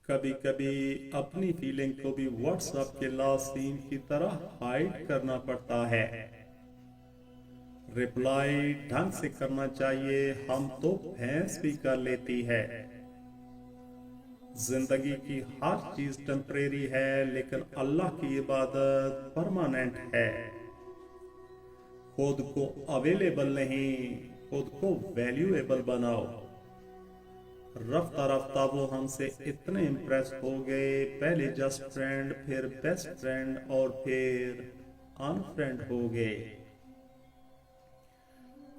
کبھی کبھی اپنی فیلنگ کو بھی واٹس ایپ کے لاسٹ سین کی طرح ہائڈ کرنا پڑتا ہے۔ رپلائی ڈھنگ سے کرنا چاہیے، ہم تو بھینس بھی کر لیتی ہے۔ زندگی کی ہر چیز ٹیمپریری ہے، لیکن اللہ کی عبادت پرماننٹ ہے۔ خود کو اویلیبل نہیں، خود کو ویلیویبل بناؤ۔ رفتہ رفتہ وہ ہم سے اتنے امپریس ہو گئے، پہلے جسٹ فرینڈ، پھر بیسٹ فرینڈ اور پھر ان فرینڈ ہو گئے۔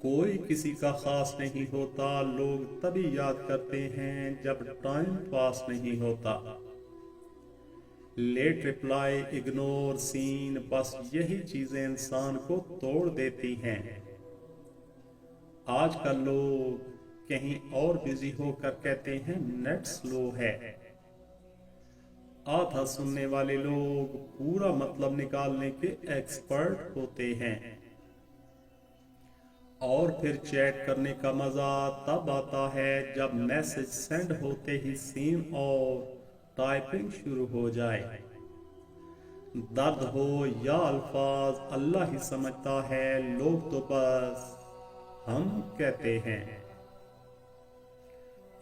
کوئی کسی کا خاص نہیں ہوتا، لوگ تبھی یاد کرتے ہیں جب ٹائم پاس نہیں ہوتا۔ لیٹ رپلائی، اگنور سین، بس یہی چیزیں انسان کو توڑ دیتی ہیں۔ آج کل لوگ کہیں اور بزی ہو کر کہتے ہیں نیٹ سلو ہے۔ آدھا سننے والے لوگ پورا مطلب نکالنے کے ایکسپرٹ ہوتے ہیں۔ اور پھر چیٹ کرنے کا مزہ تب آتا ہے جب میسج سینڈ ہوتے ہی سین اور ٹائپنگ شروع ہو جائے۔ درد ہو یا الفاظ اللہ ہی سمجھتا ہے، لوگ تو بس ہم کہتے ہیں۔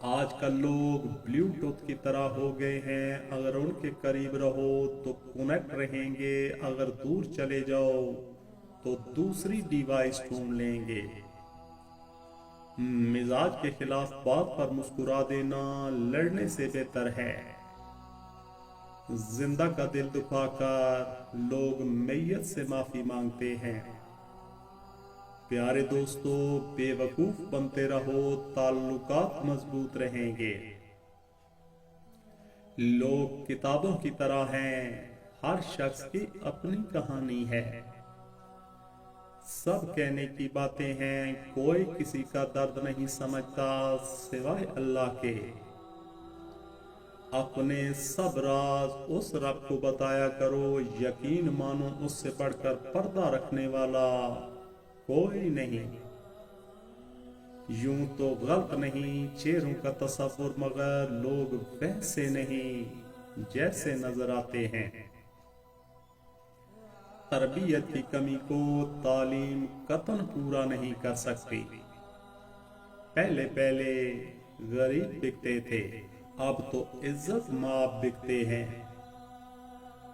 آج کل لوگ بلیوٹوتھ کی طرح ہو گئے ہیں، اگر ان کے قریب رہو تو کنیکٹ رہیں گے، اگر دور چلے جاؤ تو دوسری ڈیوائس ڈھونڈ لیں گے۔ مزاج کے خلاف بات پر مسکرا دینا لڑنے سے بہتر ہے۔ زندہ کا دل دکھا کر لوگ میت سے معافی مانگتے ہیں۔ پیارے دوستو، بے وقوف بنتے رہو، تعلقات مضبوط رہیں گے۔ لوگ کتابوں کی طرح ہیں، ہر شخص کی اپنی کہانی ہے۔ سب کہنے کی باتیں ہیں، کوئی کسی کا درد نہیں سمجھتا سوائے اللہ کے۔ اپنے سب راز اس رب کو بتایا کرو، یقین مانو اس سے بڑھ کر پردہ رکھنے والا کوئی نہیں۔ یوں تو غلط نہیں چہروں کا تصور، مگر لوگ ویسے نہیں جیسے نظر آتے ہیں۔ تربیت کی کمی کو تعلیم قطعاً پورا نہیں کر سکتی۔ پہلے پہلے غریب بکتے تھے، اب تو عزت مآب بکتے ہیں۔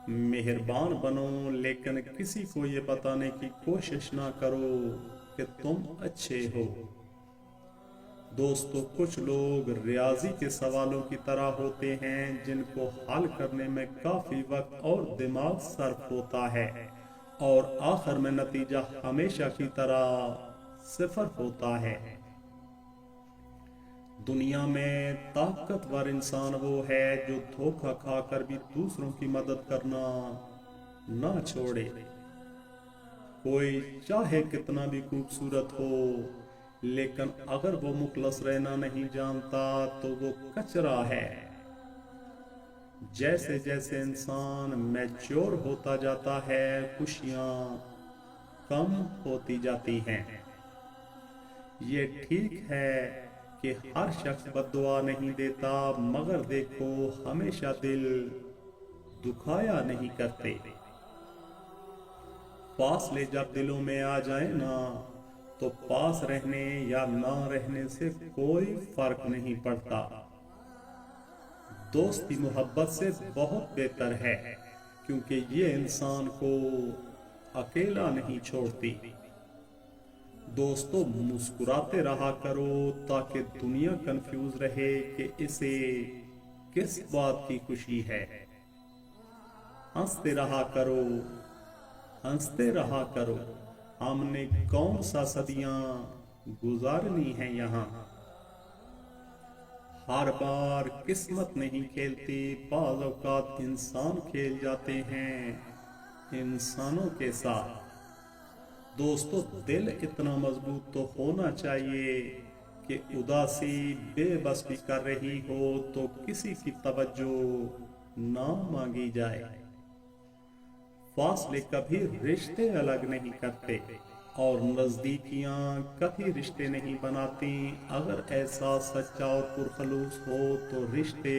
مہربان بنو، لیکن کسی کو یہ بتانے کی کوشش نہ کرو کہ تم اچھے ہو۔ دوستو، کچھ لوگ ریاضی کے سوالوں کی طرح ہوتے ہیں جن کو حل کرنے میں کافی وقت اور دماغ صرف ہوتا ہے، اور آخر میں نتیجہ ہمیشہ کی طرح صفر ہوتا ہے۔ دنیا میں طاقتور انسان وہ ہے جو دھوکہ کھا کر بھی دوسروں کی مدد کرنا نہ چھوڑے۔ کوئی چاہے کتنا بھی خوبصورت ہو، لیکن اگر وہ مخلص رہنا نہیں جانتا تو وہ کچرا ہے۔ جیسے جیسے انسان میچور ہوتا جاتا ہے، خوشیاں کم ہوتی جاتی ہیں۔ یہ ٹھیک ہے کہ ہر شخص بد دعا نہیں دیتا، مگر دیکھو ہمیشہ دل دکھایا نہیں کرتے۔ فاصلے جب دلوں میں آ جائیں نا، تو پاس رہنے یا نہ رہنے سے کوئی فرق نہیں پڑتا۔ دوستی محبت سے بہت بہتر ہے، کیونکہ یہ انسان کو اکیلا نہیں چھوڑتی۔ دوستو، مسکراتے رہا کرو تاکہ دنیا کنفیوز رہے کہ اسے کس بات کی خوشی ہے۔ ہنستے رہا کرو، ہنستے رہا کرو، ہم نے کون سا صدیاں گزارنی ہیں یہاں۔ ہر بار قسمت نہیں کھیلتی، بعض اوقات انسان کھیل جاتے ہیں انسانوں کے ساتھ۔ دوستو، دل اتنا مضبوط تو ہونا چاہیے کہ اداسی بے بس بھی کر رہی ہو تو کسی کی توجہ نہ مانگی جائے۔ فاصلے کبھی رشتے الگ نہیں کرتے، اور نزدیکیاں کبھی رشتے نہیں بناتی۔ اگر احساس سچا اور پرخلوص ہو تو رشتے